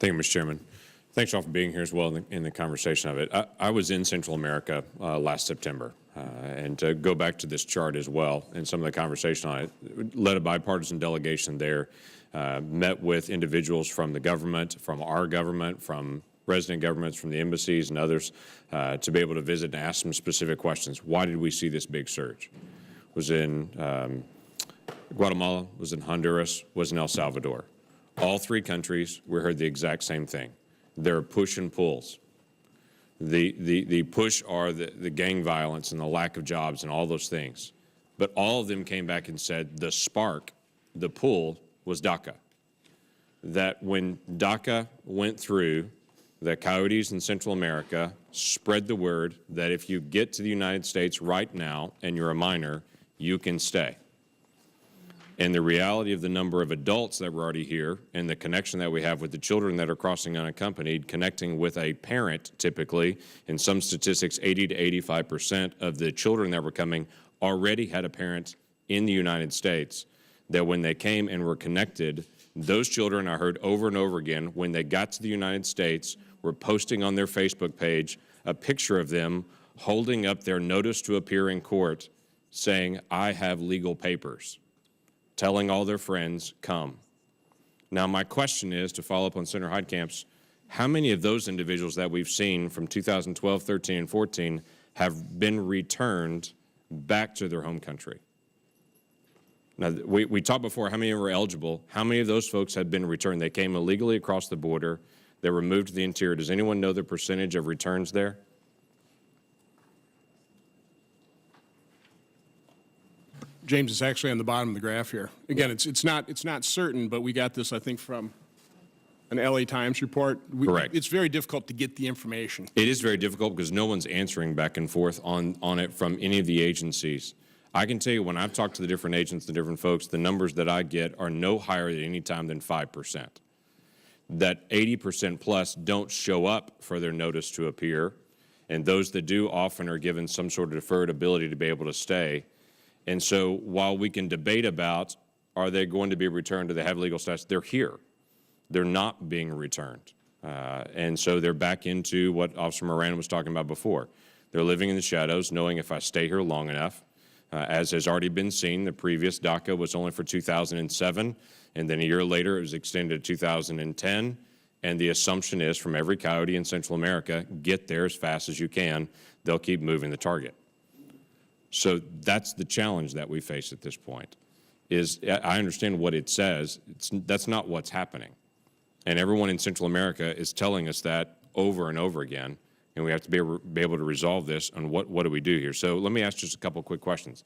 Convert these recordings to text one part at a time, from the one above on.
Thank you, Mr. Chairman. Thanks all for being here as well in the conversation of it. I was in Central America last September, and to go back to this chart as well and some of the conversation on it, led a bipartisan delegation there, met with individuals from the government, from our government, from resident governments, from the embassies and others, to be able to visit and ask some specific questions. Why did we see this big surge? Was in Guatemala, was in Honduras, was in El Salvador. All three countries, we heard the exact same thing. There are push and pulls. The push are the gang violence and the lack of jobs and all those things. But all of them came back and said the spark, the pull, was DACA. That when DACA went through, the coyotes in Central America spread the word that if you get to the United States right now and you're a minor, you can stay. And the reality of the number of adults that were already here and the connection that we have with the children that are crossing unaccompanied, connecting with a parent typically, in some statistics 80 to 85% of the children that were coming already had a parent in the United States, that when they came and were connected, those children, I heard over and over again, when they got to the United States, were posting on their Facebook page a picture of them holding up their notice to appear in court saying, I have legal papers, telling all their friends, come. Now, my question is, to follow up on Senator Heitkamp's, how many of those individuals that we've seen from 2012, 13, and 14 have been returned back to their home country? Now, we talked before how many were eligible. How many of those folks had been returned? They came illegally across the border. They were moved to the interior. Does anyone know the percentage of returns there? James, it's actually on the bottom of the graph here. Again, it's not certain, but we got this, I think, from an LA Times report. Correct. It's very difficult to get the information. It is very difficult because no one's answering back and forth on it from any of the agencies. I can tell you when I've talked to the different agents, the different folks, the numbers that I get are no higher at any time than 5%. That 80% plus don't show up for their notice to appear, and those that do often are given some sort of deferred ability to be able to stay. And so while we can debate about are they going to be returned, do they have legal status, they're here. They're not being returned. And so they're back into what Officer Moran was talking about before. They're living in the shadows, knowing if I stay here long enough, as has already been seen, the previous DACA was only for 2007, and then a year later it was extended to 2010. And the assumption is from every coyote in Central America, get there as fast as you can. They'll keep moving the target. So that's the challenge that we face at this point. Is I understand what it says. That's not what's happening. And everyone in Central America is telling us that over and over again. And we have to be able to resolve this on what do we do here. So let me ask just a couple quick questions.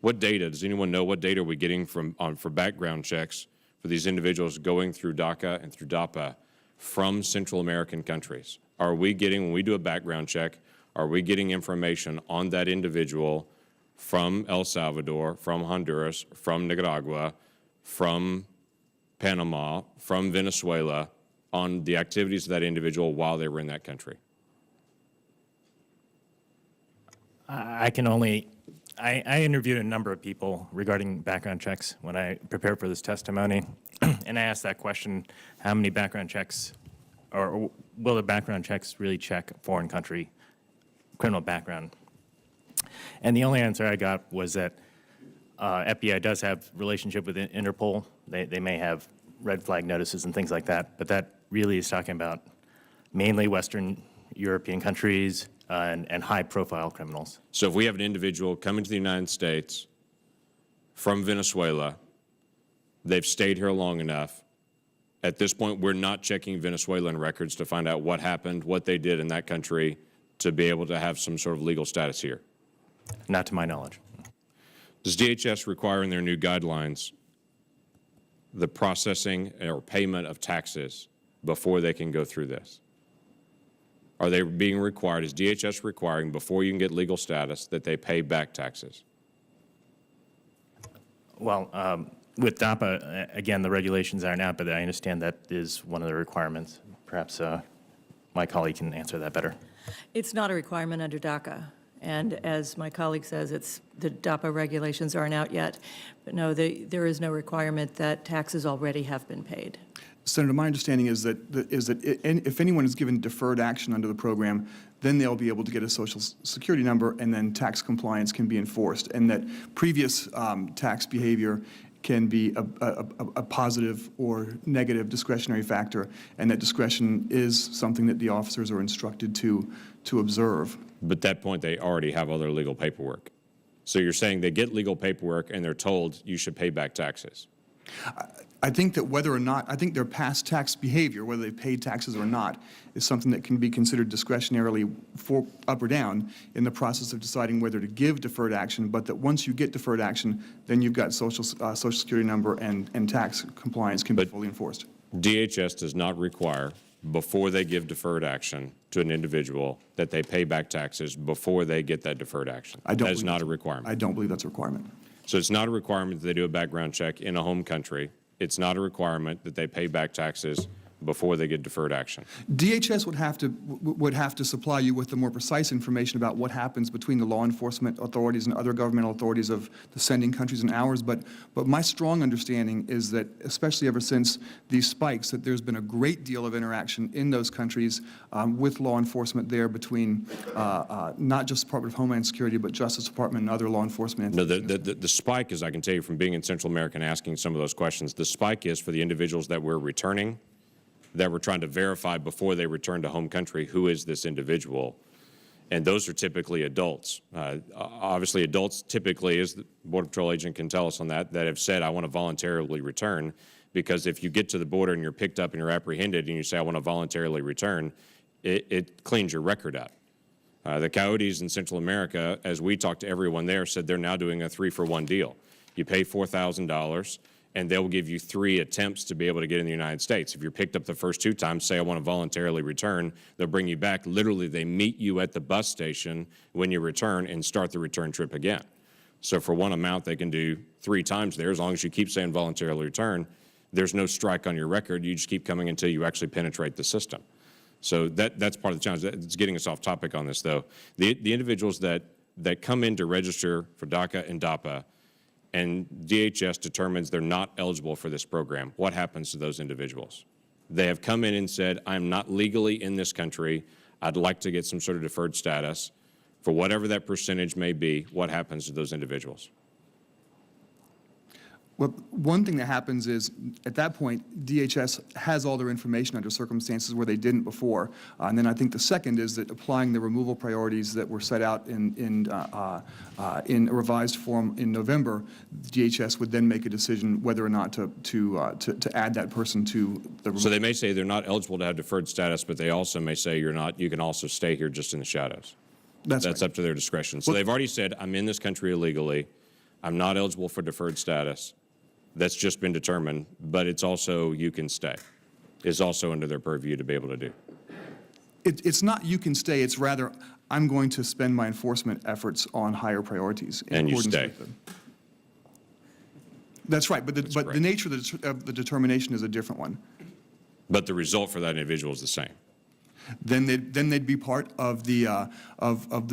What data, does anyone know what data are we getting for background checks for these individuals going through DACA and through DAPA from Central American countries? Are we getting, when we do a background check, are we getting information on that individual from El Salvador, from Honduras, from Nicaragua, from Panama, from Venezuela, on the activities of that individual while they were in that country? I interviewed a number of people regarding background checks when I prepared for this testimony, and I asked that question, how many background checks, or will the background checks really check foreign country criminal background? And the only answer I got was that FBI does have relationship with Interpol. They may have red flag notices and things like that, but that really is talking about mainly Western European countries and high-profile criminals. So if we have an individual coming to the United States from Venezuela, they've stayed here long enough, at this point we're not checking Venezuelan records to find out what happened, what they did in that country to be able to have some sort of legal status here? Not to my knowledge. Does DHS require in their new guidelines the processing or payment of taxes before they can go through this? Are they being required, is DHS requiring before you can get legal status that they pay back taxes? Well, with DAPA, again, the regulations aren't out, but I understand that is one of the requirements. Perhaps my colleague can answer that better. It's not a requirement under DACA. And as my colleague says, the DAPA regulations aren't out yet. But no, there is no requirement that taxes already have been paid. Senator, my understanding is that, if anyone is given deferred action under the program, then they'll be able to get a Social Security number, and then tax compliance can be enforced, and that previous tax behavior can be a positive or negative discretionary factor, and that discretion is something that the officers are instructed to observe. But at that point, they already have all their legal paperwork. So you're saying they get legal paperwork and they're told you should pay back taxes. I think that whether or not, I think their past tax behavior, whether they've paid taxes or not, is something that can be considered discretionarily for up or down in the process of deciding whether to give deferred action, but that once you get deferred action, then you've got Social Security number and tax compliance can be fully enforced. DHS does not require, before they give deferred action to an individual, that they pay back taxes before they get that deferred action. That is not a requirement. I don't believe that's a requirement. So it's not a requirement that they do a background check in a home country. It's not a requirement that they pay back taxes before they get deferred action. DHS would have to supply you with the more precise information about what happens between the law enforcement authorities and other governmental authorities of the sending countries and ours, but my strong understanding is that, especially ever since these spikes, that there's been a great deal of interaction in those countries with law enforcement there between not just Department of Homeland Security, but Justice Department and other law enforcement entities. No, the spike, as I can tell you from being in Central America and asking some of those questions, the spike is for the individuals that we're returning, that we're trying to verify before they return to home country, who is this individual? And those are typically adults. Obviously, adults typically, as the Border Patrol agent can tell us on that have said, I want to voluntarily return, because if you get to the border and you're picked up and you're apprehended and you say, I want to voluntarily return, it cleans your record up. The Coyotes in Central America, as we talked to everyone there, said they're now doing a 3-for-1 deal. You pay $4,000, and they'll give you 3 attempts to be able to get in the United States. If you're picked up the first 2 times, say I want to voluntarily return, they'll bring you back. Literally, they meet you at the bus station when you return and start the return trip again. So for one amount, they can do 3 times there. As long as you keep saying voluntarily return, there's no strike on your record. You just keep coming until you actually penetrate the system. So that's part of the challenge. It's getting us off topic on this, though. The individuals that come in to register for DACA and DAPA, and DHS determines they're not eligible for this program, what happens to those individuals? They have come in and said, I'm not legally in this country. I'd like to get some sort of deferred status. For whatever that percentage may be, what happens to those individuals? Well, one thing that happens is, at that point, DHS has all their information under circumstances where they didn't before. And then I think the second is that applying the removal priorities that were set out in a revised form in November, DHS would then make a decision whether or not to add that person to the removal. So they may say they're not eligible to have deferred status, but they also may say you're not, you can also stay here just in the shadows. That's right. up to their discretion. So they've already said, I'm in this country illegally. I'm not eligible for deferred status. That's just been determined, but it's also you can stay. It's also under their purview to be able to do. It's not you can stay, it's rather I'm going to spend my enforcement efforts on higher priorities. And you stay. That's right, but the nature of the determination is a different one. But the result for that individual is the same. Then they'd be part of the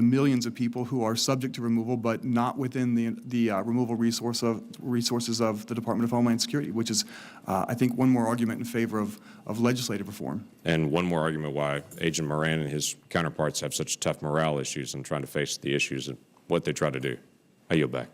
millions of people who are subject to removal, but not within the removal resources of the Department of Homeland Security, which is, I think, one more argument in favor of legislative reform. And one more argument why Agent Moran and his counterparts have such tough morale issues in trying to face the issues of what they try to do. I yield back.